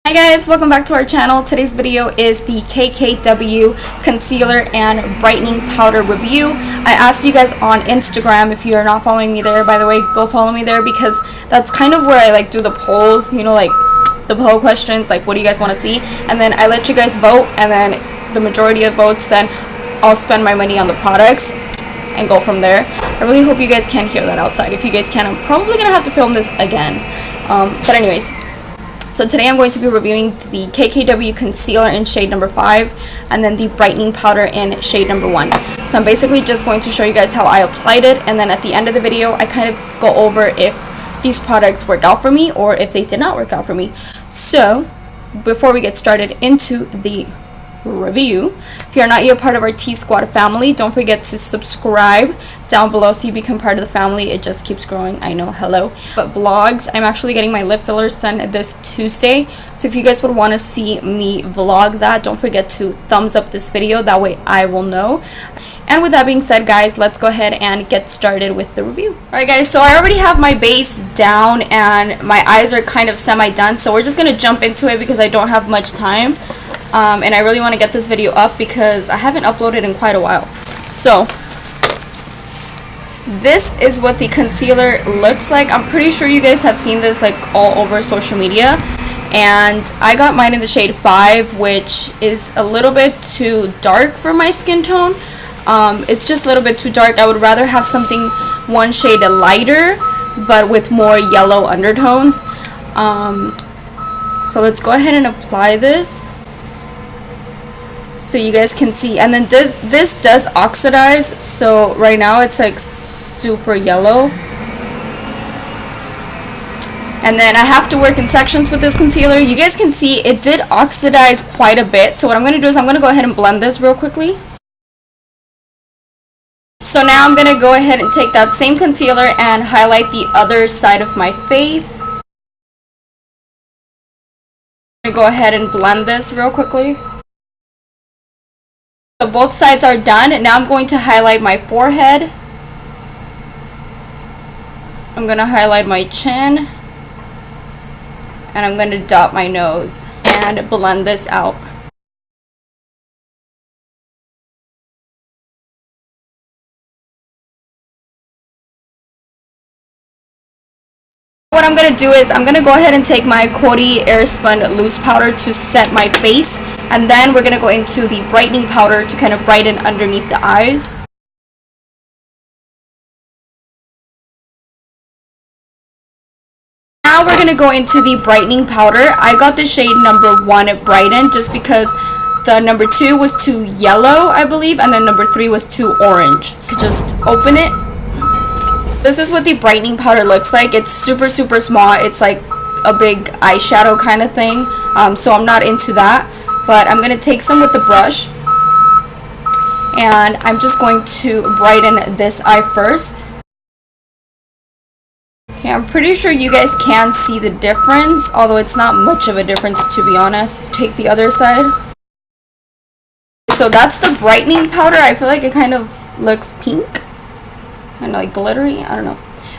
Hi guys, welcome back to our channel. Today's video is the KKW concealer and brightening powder review. I asked you guys on Instagram. If you're not following me there, by the way, go follow me there, because that's kind of where I do the polls, you know, like the poll questions, like what do you guys want to see, and then I let you guys vote, and then the majority of votes, then I'll spend my money on the products and go from there. I really hope you guys can't hear that outside. If you guys can, I'm probably gonna have to film this again, but anyways. So today I'm going to be reviewing the KKW concealer in shade number 5 and then the brightening powder in shade number 1. So I'm basically just going to show you guys how I applied it, and then at the end of the video I kind of go over if these products work out for me or if they did not work out for me. So before we get started into the review, if you're not yet part of our T-Squad family, don't forget to subscribe down below so you become part of the family. It just keeps growing, I know, hello. But vlogs, I'm actually getting my lip fillers done this Tuesday, so if you guys would want to see me vlog that, don't forget to thumbs up this video, that way I will know. And with that being said, guys, let's go ahead and get started with the review. Alright guys, so I already have my base down and my eyes are kind of semi-done, so we're just going to jump into it because I don't have much time. And I really want to get this video up because I haven't uploaded in quite a while. So this is what the concealer looks like. I'm pretty sure you guys have seen this like all over social media, and I got mine in the shade 5, which is a little bit too dark for my skin tone. It's just a little bit too dark. I would rather have something one shade lighter but with more yellow undertones. So let's go ahead and apply this so you guys can see. And then this does oxidize, so right now it's like super yellow, and then I have to work in sections with this concealer. You guys can see it did oxidize quite a bit, so what I'm going to do is I'm going to go ahead and blend this real quickly. So now I'm going to go ahead and take that same concealer and highlight the other side of my face. I'm going to go ahead and blend this real quickly. So both sides are done. Now I'm going to highlight my forehead. I'm going to highlight my chin. And I'm going to dot my nose and blend this out. What I'm going to do is I'm going to go ahead and take my Coty Airspun loose powder to set my face, and then we're going to go into the brightening powder to kind of brighten underneath the eyes. Now we're going to go into the brightening powder. I got the shade number 1 brighten just because the number 2 was too yellow, I believe, and then number 3 was too orange. You could just open it. This is what the brightening powder looks like. It's super small. It's like a big eyeshadow kind of thing, so I'm not into that, but I'm going to take some with the brush, and I'm just going to brighten this eye first. Okay, I'm pretty sure you guys can see the difference, although it's not much of a difference, to be honest. Take the other side. So that's the brightening powder. I feel like it kind of looks pink and like glittery, I don't know.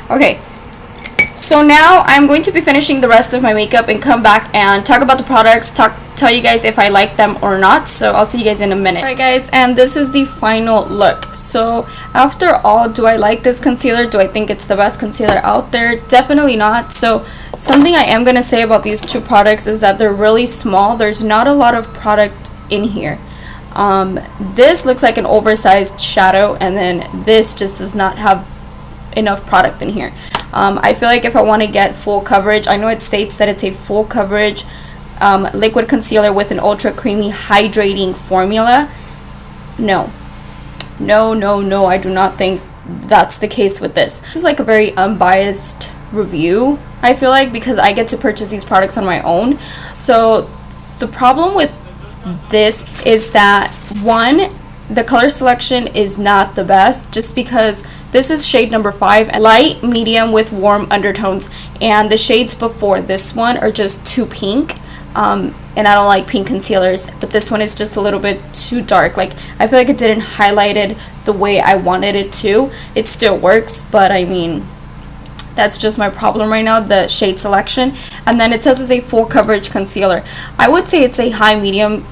Okay, so now I'm going to be finishing the rest of my makeup and come back and talk about the products, tell you guys if I like them or not. So I'll see you guys in a minute. Alright guys, and this is the final look. So after all, do I like this concealer? Do I think it's the best concealer out there? Definitely not. So something I am going to say about these two products is that they're really small. There's not a lot of product in here. This looks like an oversized shadow, and then this just does not have enough product in here. I feel like if I want to get full coverage, I know it states that it's a full coverage liquid concealer with an ultra creamy hydrating formula. No, I do not think that's the case with this. This is like a very unbiased review, I feel like, because I get to purchase these products on my own. So the problem with this is that, one, the color selection is not the best, just because this is shade number 5, light medium with warm undertones, and the shades before this one are just too pink, and I don't like pink concealers, but this one is just a little bit too dark. Like, I feel like it didn't highlight it the way I wanted it to. It still works, but I mean, That's just my problem right now, the shade selection. And then it says it's a full coverage concealer. I would say it's a high medium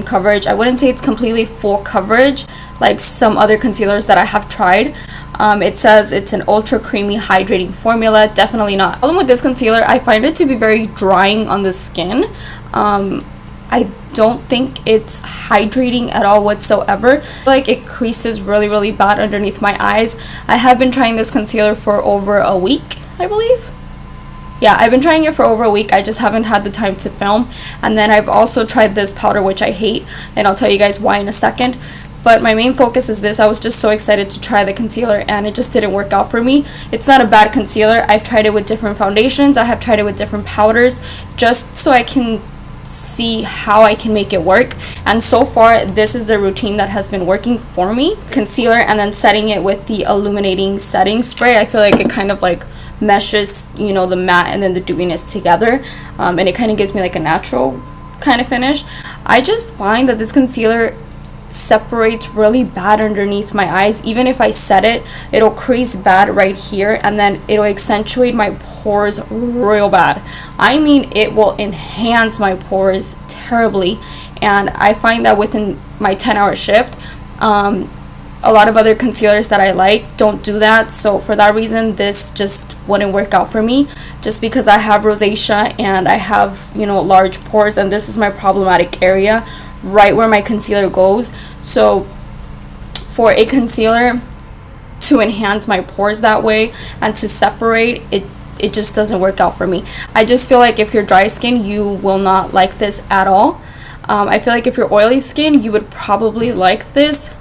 coverage. I wouldn't say it's completely full coverage like some other concealers that I have tried. It says it's an ultra creamy hydrating formula. Definitely not. The problem with this concealer, I find it to be very drying on the skin. I don't think it's hydrating at all whatsoever. Like it creases really bad underneath my eyes. I have been trying this concealer for over a week, I believe. Yeah, I've been trying it for over a week. I just haven't had the time to film. And then I've also tried this powder, which I hate, and I'll tell you guys why in a second. But my main focus is this. I was just so excited to try the concealer and it just didn't work out for me. It's not a bad concealer. I've tried it with different foundations. I have tried it with different powders just so I can see how I can make it work, and so far this is the routine that has been working for me. Concealer and then setting it with the illuminating setting spray. I feel like it kind of like meshes, you know, the matte and then the dewiness together, and it kind of gives me like a natural kind of finish. I just find that this concealer separates really bad underneath my eyes. Even if I set it, it'll crease bad right here, and then it'll accentuate my pores real bad. I mean, it will enhance my pores terribly, and I find that within my 10-hour shift, a lot of other concealers that I like don't do that. So for that reason, this just wouldn't work out for me, just because I have rosacea and I have, you know, large pores, and this is my problematic area right where my concealer goes. So for a concealer to enhance my pores that way and to separate it, it just doesn't work out for me. I just feel like if you're dry skin, you will not like this at all. I feel like if you're oily skin, you would probably like this.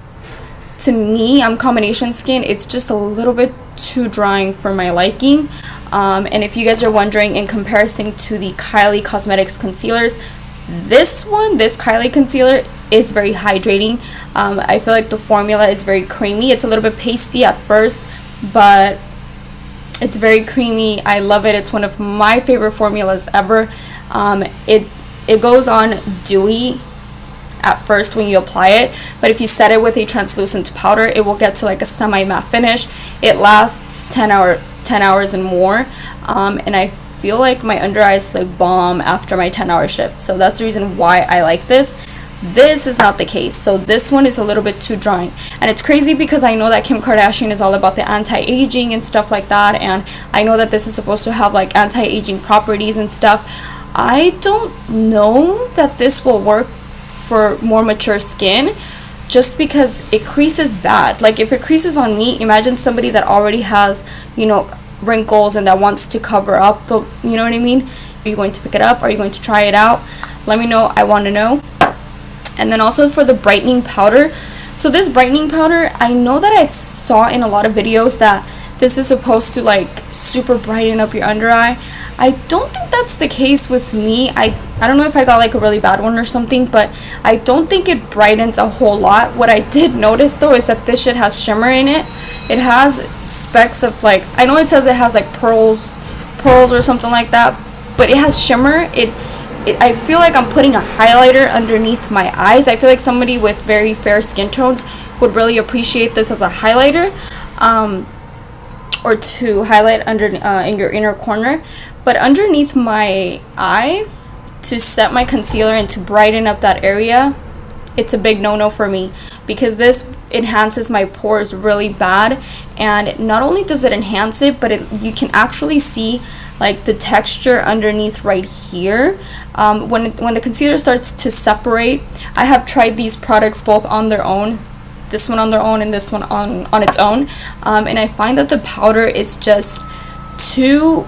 To me, I'm combination skin. It's just a little bit too drying for my liking. And if you guys are wondering, in comparison to the Kylie Cosmetics concealers, this Kylie concealer is very hydrating. I feel like the formula is very creamy. It's a little bit pasty at first, but it's very creamy. I love it. It's one of my favorite formulas ever. It goes on dewy at first when you apply it, but if you set it with a translucent powder, it will get to like a semi-matte finish. It lasts 10 hours and more, and I feel like my under eyes look bomb after my 10-hour shift. So that's the reason why I like this. This is not the case. So this one is a little bit too drying, and it's crazy because I know that Kim Kardashian is all about the anti-aging and stuff like that, and I know that this is supposed to have like anti-aging properties and stuff. I don't know that this will work for more mature skin, just because it creases bad. Like if it creases on me, imagine somebody that already has, you know, wrinkles and that wants to cover up the, you know what I mean? Are you going to pick it up? Are you going to try it out? Let me know. I want to know. And then also for the brightening powder. So this brightening powder, I know that I saw in a lot of videos that this is supposed to like super brighten up your under eye. I don't think that's the case with me. I don't know if I got like a really bad one or something, but I don't think it brightens a whole lot. What I did notice though is that this shit has shimmer in it. It has specks of like, I know it says it has like pearls or something like that, but it has shimmer. I feel like I'm putting a highlighter underneath my eyes. I feel like somebody with very fair skin tones would really appreciate this as a highlighter, or to highlight under in your inner corner. But underneath my eye, to set my concealer and to brighten up that area, it's a big no-no for me, because this enhances my pores really bad. And not only does it enhance it, but you can actually see like the texture underneath right here. When the concealer starts to separate, I have tried these products both on their own, this one on their own and this one on its own, and I find that the powder is just too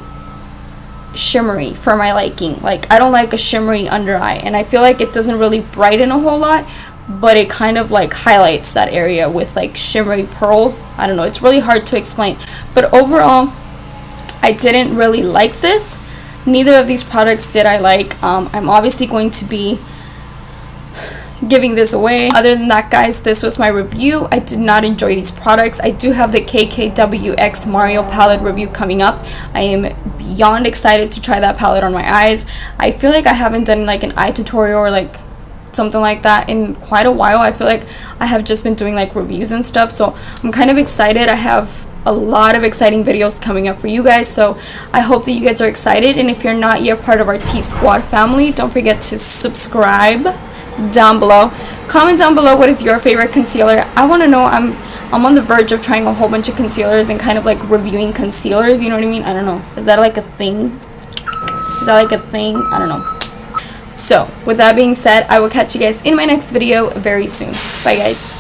shimmery for my liking. Like I don't like a shimmery under eye, and I feel like it doesn't really brighten a whole lot, but it kind of like highlights that area with like shimmery pearls. I don't know, it's really hard to explain, but overall I didn't really like this. Neither of these products did I like. I'm obviously going to be giving this away. Other than that, guys, this was my review. I did not enjoy these products. I do have the KKWX Mario palette review coming up. I am beyond excited to try that palette on my eyes. I feel like I haven't done like an eye tutorial or like something like that in quite a while. I feel like I have just been doing like reviews and stuff, so I'm kind of excited. I have a lot of exciting videos coming up for you guys, so I hope that you guys are excited. And if you're not yet part of our T Squad family, don't forget to subscribe down below. Comment down below what is your favorite concealer. I want to know. I'm on the verge of trying a whole bunch of concealers and kind of like reviewing concealers, you know what I mean? I don't know, is that like a thing? Is that like a thing? I don't know. So with that being said, I will catch you guys in my next video very soon. Bye guys.